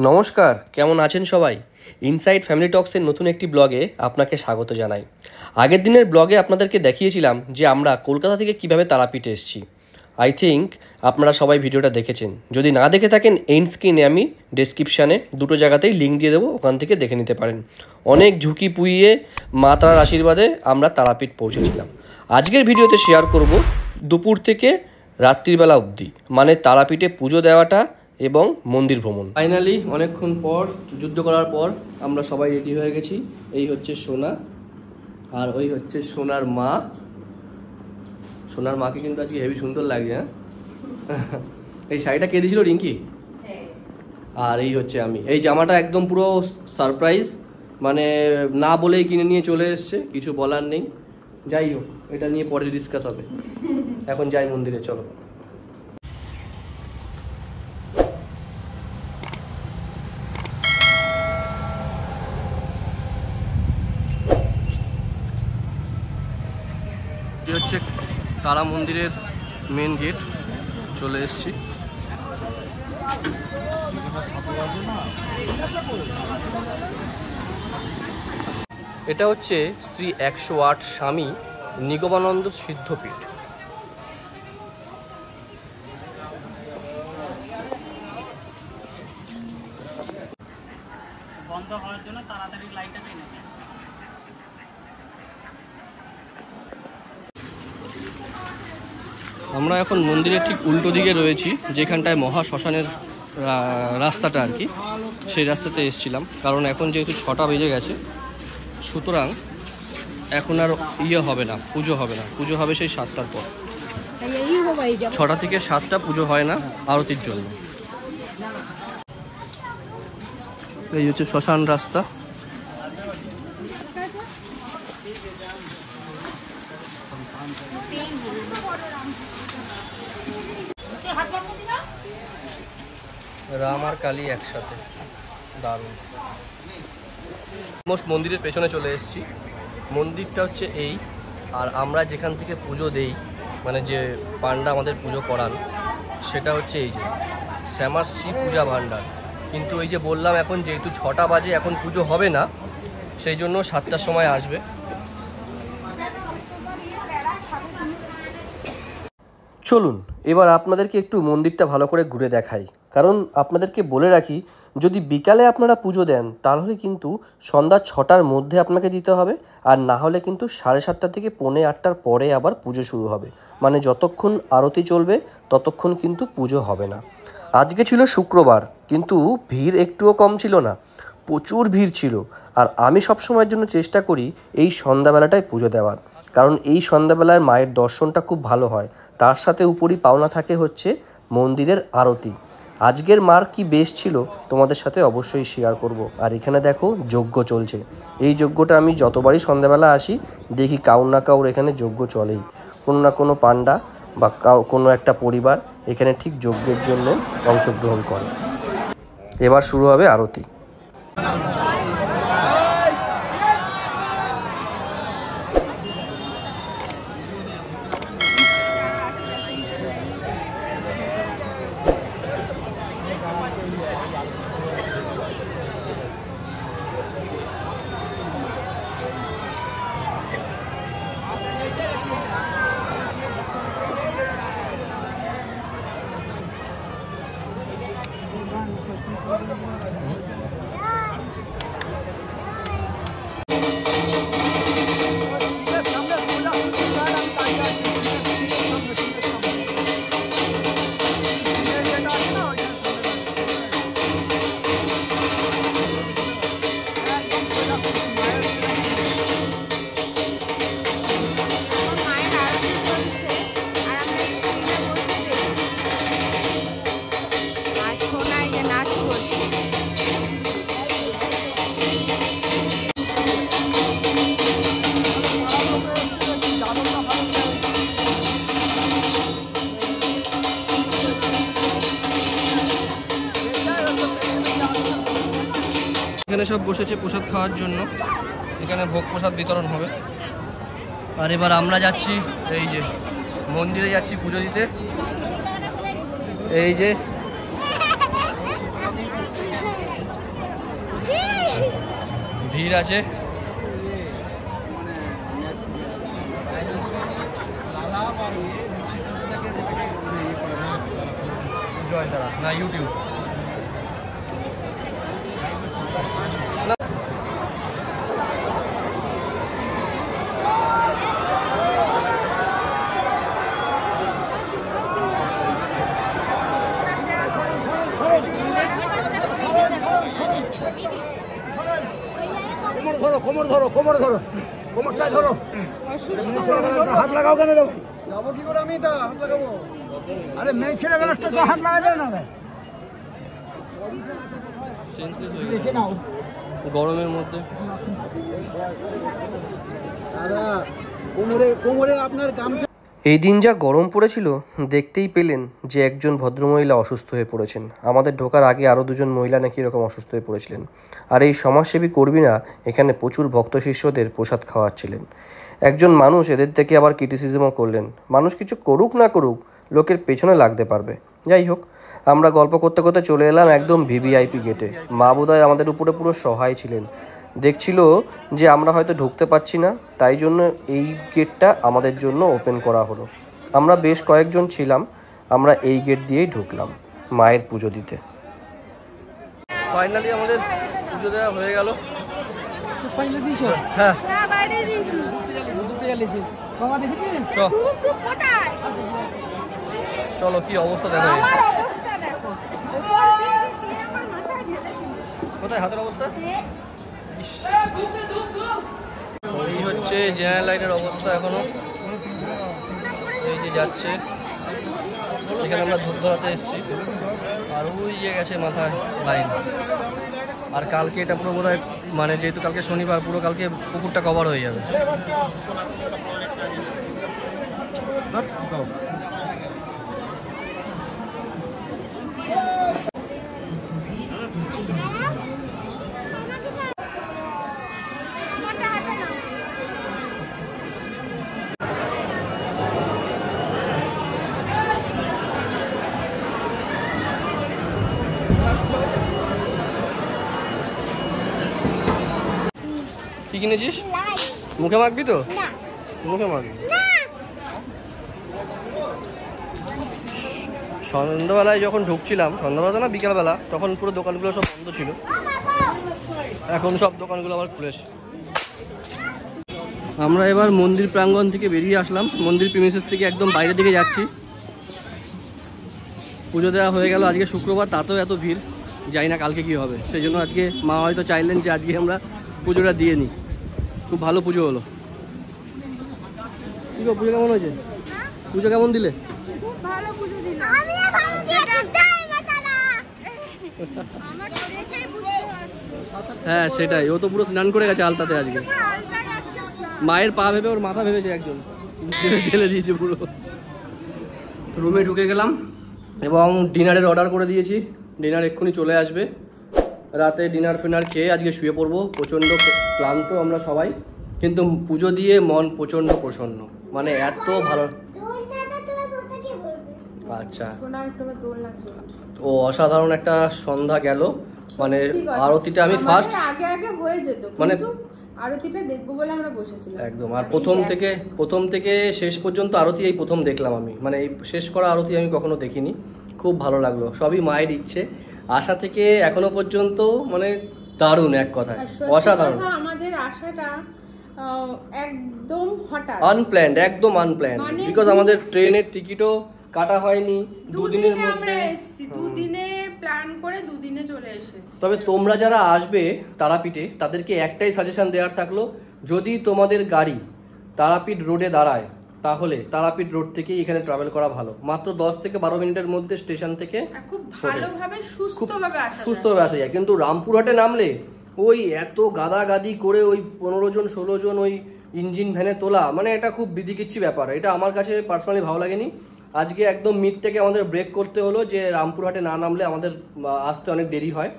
নমস্কার, কেমন আছেন সবাই? ইনসাইড ফ্যামিলি টক্সের নতুন একটি ব্লগে আপনাকে স্বাগত জানাই। আগের দিনের ব্লগে আপনাদেরকে দেখিয়েছিলাম যে আমরা কলকাতা থেকে কিভাবে তারাপীঠে এসেছি। আই থিঙ্ক আপনারা সবাই ভিডিওটা দেখেছেন। যদি না দেখে থাকেন, এন্ড স্ক্রিনে আমি ডেসক্রিপশানে দুটো জায়গাতেই লিঙ্ক দিয়ে দেবো, ওখান থেকে দেখে নিতে পারেন। অনেক ঝুঁকি পুইয়ে মা তারার আশীর্বাদে আমরা তারাপীঠ পৌঁছেছিলাম। আজকের ভিডিওতে শেয়ার করব দুপুর থেকে রাত্রিবেলা অবধি, মানে তারাপীঠে পুজো দেওয়াটা এবং মন্দির ভ্রমণ। ফাইনালি অনেকক্ষণ পর যুদ্ধ করার পর আমরা সবাই রেডি হয়ে গেছি। এই হচ্ছে সোনা, আর ওই হচ্ছে সোনার মা। সোনার মাকে কিন্তু আজকে হেভি সুন্দর লাগছে। হ্যাঁ, এই শাড়িটা কে দিয়েছিল? রিঙ্কি। আর এই হচ্ছে আমি। এই জামাটা একদম পুরো সারপ্রাইজ, মানে না বলেই কিনে নিয়ে চলে এসছে, কিছু বলার নেই। যাই হোক, এটা নিয়ে পরে ডিসকাস হবে। এখন যাই মন্দিরে, চলো। হচ্ছে তারা মন্দিরের মেন গেট, চলে এসেছি। এটা হচ্ছে শ্রী 108 স্বামী নিগমানন্দ সিদ্ধপীঠ। বন্ধ হওয়ার জন্য তাড়াতাড়ি লাইটটা কিনে। আমরা এখন মন্দিরের ঠিক উল্টো দিকে রয়েছি, যেখানটায় মহা শ্মশানের রাস্তাটা আর কি, সেই রাস্তাতে এসেছিলাম। কারণ এখন যেহেতু 6টা বেজে গেছে, সুতরাং এখন আর হবে না, পুজো হবে না। পুজো হবে সেই 7টার পর। 6টা থেকে 7টা পুজো হয় না আরতির জন্য। এই হচ্ছে শ্মশান রাস্তা। রাম আর কালী একসাথে, দারুণ। মোস্ট মন্দিরের পেছনে চলে এসেছি। মন্দিরটা হচ্ছে এই, আর আমরা যেখান থেকে পুজো দেই, মানে যে পান্ডা আমাদের পুজো করান, সেটা হচ্ছে এই যে শ্যামাশ্রী পূজা ভাণ্ডার। কিন্তু এই যে বললাম, এখন যেহেতু 6টা বাজে, এখন পুজো হবে না, সেই জন্য 7টার সময় আসবে। চলুন এবার আপনাদেরকে একটু মন্দিরটা ভালো করে ঘুরে দেখাই। কারণ আপনাদেরকে বলে রাখি, যদি বিকালে আপনারা পুজো দেন, তাহলে কিন্তু সন্ধ্যা 6টার মধ্যে আপনাকে দিতে হবে। আর না হলে কিন্তু 7:30 থেকে 7:45 পরে আবার পুজো শুরু হবে। মানে যতক্ষণ আরতি চলবে ততক্ষণ কিন্তু পুজো হবে না। আজকে ছিল শুক্রবার, কিন্তু ভিড় একটুও কম ছিল না, প্রচুর ভিড় ছিল। আর আমি সবসময়ের জন্য চেষ্টা করি এই সন্ধ্যাবেলাটায় পুজো দেওয়ার, কারণ এই সন্ধ্যাবেলায় মায়ের দর্শনটা খুব ভালো হয়। তার সাথে উপরই পাওনা থাকে হচ্ছে মন্দিরের আরতি। আজকের মার কি বেশ ছিল তোমাদের সাথে অবশ্যই শেয়ার করব। আর এখানে দেখো যজ্ঞ চলছে। এই যজ্ঞটা আমি যতবারই সন্ধ্যাবেলা আসি দেখি কাউর না কাউর এখানে যজ্ঞ চলেই। কোনো না কোনো পান্ডা বা কোনো একটা পরিবার এখানে ঠিক যজ্ঞের জন্য অংশগ্রহণ করে। এবার শুরু হবে আরতি। এখানে সব বসেছে প্রসাদ খাওয়ার জন্য। এখানে ভোগ প্রসাদ বিতরণ হবে। আর এবার আমরা যাচ্ছি এই যে মন্দিরে যাচ্ছি পুজো দিতে। এই যে ভিড় আছে। জয় তারা না ইউটিউব কোমর ধরো কোমর ধরো কোমরটা ধরো হাত লাগাও কেন রে যাবো কি করে আমি হাত লাগাবো আরে মেয়ে ছেলে গেলে তো হাত লাগাবে না দেখে নাও গরমের মধ্যে কোমরে কোমরে আপনার গামছা। এই দিন যা গরম পড়েছিল দেখতেই পেলেন যে একজন ভদ্রমহিলা অসুস্থ হয়ে পড়েছেন। আমাদের ঢোকার আগে আরও দুজন মহিলা নাকি এরকম অসুস্থ হয়ে পড়েছিলেন। আর এই সমাজসেবী কর্মীরা এখানে প্রচুর ভক্ত শিষ্যদের প্রসাদ খাওয়াচ্ছিলেন। একজন মানুষ এদের থেকে আবার ক্রিটিসিজমও করলেন, মানুষ কিছু করুক না করুক লোকের পেছনে লাগতে পারবে। যাই হোক, আমরা গল্প করতে করতে চলে এলাম একদম ভিভিআইপি গেটে। মা বোধহয় আমাদের উপরে পুরো সহায় ছিলেন, দেখছিল যে আমরা হয়তো ঢুকতে পারছি না, তাই জন্য এই গেটটা আমাদের জন্য ওপেন করা হলো। আমরা বেশ কয়েকজন ছিলাম, আমরা এই গেট দিয়েই ঢুকলাম মায়ের পুজো দিতে। ফাইনালি আমাদের পুজো দেওয়া হয়ে গেল। হ্যাঁ চলো কি অবস্থা দেখো, কোথায় হাতের অবস্থা। এই হচ্ছে জেনারেল লাইনের অবস্থা এখনো, এই যে যাচ্ছে, এখানে আমরা ধূপ ধরাতে এসেছি, আর ওই যে গেছে মাথায় লাইন। আর কালকে এটা পুরো বোধহয় মানে যেহেতু কালকে শনিবার, পুরো কালকে পুকুরটা কভার হয়ে যাবে। কি কিনেছিস? মুখে মাখবি তো? মুখে মাখবি। সন্ধ্যাবেলায় যখন ঢুকছিলাম, সন্ধ্যাবেলা না বিকালবেলা, তখন পুরো দোকানগুলো সব বন্ধ ছিল, এখন সব দোকানগুলো আবার খুলেছে। আমরা এবার মন্দির প্রাঙ্গণ থেকে বেরিয়ে আসলাম, মন্দির প্রিমিসেস থেকে একদম বাইরের দিকে যাচ্ছি। পুজো দেওয়া হয়ে গেল, আজকে শুক্রবার, তাতেও এত ভিড়, জানি না কালকে কি হবে। সেই জন্য আজকে মা হয়তো চাইলেন যে আজকে আমরা পুজোটা দিয়ে নিই। খুব ভালো পুজো হলো। কি গো, পুজো কেমন হয়েছে? পুজো কেমন দিলে? খুব ভালো পুজো দিল। হ্যাঁ সেটাই, ও তো পুরো স্নান করে গেছে আলতাতে আজকে। মায়ের পা ভেবে ওর মাথা ভেবেছে একজন, ঢেলে দিয়েছে পুরো। রুমে ঢুকে গেলাম এবং ডিনারের অর্ডার করে দিয়েছি, ডিনার এক্ষুনি চলে আসবে। রাতে ডিনার ফিনার খেয়ে আজকে শুয়ে পড়বো। প্রচণ্ড ক্লান্ত আমরা সবাই, কিন্তু পুজো দিয়ে মন প্রচণ্ড প্রসন্ন, মানে এত ভালো। আচ্ছা, ও অসাধারণ একটা সন্ধ্যা গেল। মানে আরতিটা আমি ফার্স্ট আগে আগে হয়ে যেত, মানে আরতিটা দেখবো বলে আমরা বসেছিলাম একদম। আর প্রথম থেকে শেষ পর্যন্ত আরতি এই প্রথম দেখলাম আমি, মানে এই শেষ করা আরতি আমি কখনো দেখিনি। খুব ভালো লাগলো, সবই মায়ের ইচ্ছে। আশা থেকে এখনো পর্যন্ত মানে দারুণ, এক কথায় অসাধারণ। আমাদের আশাটা একদম হঠাৎ, আনপ্ল্যান্ড, একদম আনপ্ল্যান্ড, বিকজ আমাদের ট্রেনের টিকিটও কাটা হয়নি, দুদিনের মধ্যে দুদিনে প্ল্যান করে দুদিনে চলে এসেছি। তবে তোমরা যারা আসবে তারাপীঠে, তাদেরকে একটাই সাজেশন দেওয়ার থাকলো, যদি তোমাদের গাড়ি তারাপীঠ রোডে দাঁড়ায় তাহলে তারাপীঠ রোড থেকেই এখানে ট্রাভেল করা ভালো। মাত্র 10 থেকে 12 মিনিটের মধ্যে স্টেশন থেকে খুব ভালোভাবে সুস্থভাবে আসা যায়। কিন্তু রামপুরহাটে নামলে ওই এত গাদাগাদি করে ওই 15 জন 16 জন ওই ইঞ্জিন ভ্যানে তোলা, মানে এটা খুব বিধিকিচ্ছি ব্যাপার। এটা আমার কাছে পার্সোনালি ভালো লাগেনি। আজকে একদম মিড থেকে আমাদের ব্রেক করতে হলো, যে রামপুরহাটে না নামলে আমাদের আসতে অনেক দেরি হয়।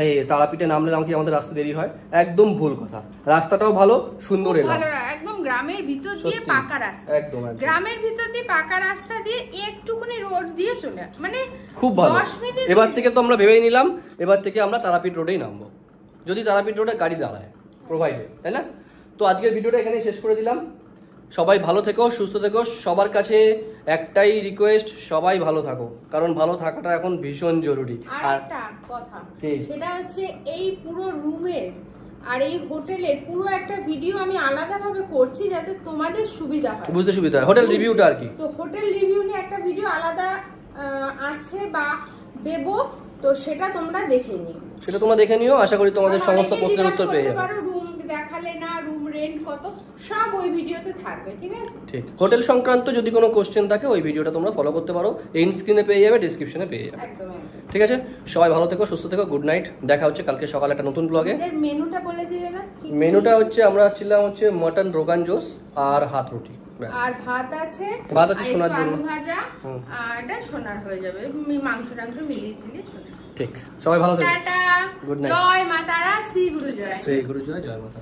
এই তারাপীঠে নামলে নাকি আমাদের রাস্তা দেরি হয়, একদম ভুল কথা। রাস্তাটাও ভালো, সুন্দর এলাম, ভালো একদম গ্রামের ভিতর দিয়ে পাকা রাস্তা, একদম গ্রামের ভিতর দিয়ে পাকা রাস্তা দিয়ে একটুখানি রোড দিয়ে চলে, মানে খুব ভালো। 10 মিনিট। এবার থেকে তো আমরা ভেবেই নিলাম এবার থেকে আমরা তারাপীঠ রোডেই নামবো, যদি তারাপীঠ রোডে গাড়ি দাঁড়ায় প্রোভাইডেড, তাই না? তো আজকের ভিডিওটা এখানে শেষ করে দিলাম। সবাই ভালো থেকো, সুস্থ থেকো। সবার কাছে একটাই রিকোয়েস্ট, সবাই ভালো থাকো, কারণ ভালো থাকাটা এখন ভীষণ জরুরি। আর একটা কথা, সেটা হচ্ছে এই পুরো রুমের আর এই হোটেলের পুরো একটা ভিডিও আমি আলাদাভাবে করছি যাতে তোমাদের সুবিধা হয়, বুঝতে সুবিধা হয়, হোটেল রিভিউটা আর কি। তো হোটেল রিভিউ নিয়ে একটা ভিডিও আলাদা আছে বা দেব, তো সেটা তোমরা দেখে নিও, সেটা তোমরা দেখে নিও। আশা করি তোমাদের সমস্ত প্রশ্নের উত্তর পেয়ে যাবে। রুম দেখালে না, রুম রেন্ট কত, সব ওই ভিডিওতে থাকবে, ঠিক আছে? ঠিক, হোটেল সংক্রান্ত যদি কোনো কোশ্চেন থাকে ওই ভিডিওটা তোমরা ফলো করতে পারো, এন্ড স্ক্রিনে পেয়ে যাবে, ডেসক্রিপশনে পেয়ে যাবে। একদম। ঠিক আছে, সবাই ভালো থেকো, সুস্থ থেকো, গুড নাইট। দেখা হচ্ছে কালকে সকালে একটা নতুন ব্লগে। মেনুটা বলে দিলে না? মেনুটা হচ্ছে আমরা ছিলাম হচ্ছে মটন রোগান জোস আর হাত রুটি, আর ভাত আছে সোনার জন্য, আলু ভাজা, আর এটা সোনার হয়ে যাবে, মাংস টাংস মিলিয়ে ঝিলিয়ে সোনার। ঠিক, সবাই ভালো থেকো, টাটা, গুড নাইট। জয় মা তারা, শ্রী গুরু জয়। শ্রী গুরু জয়, জয় মাতা।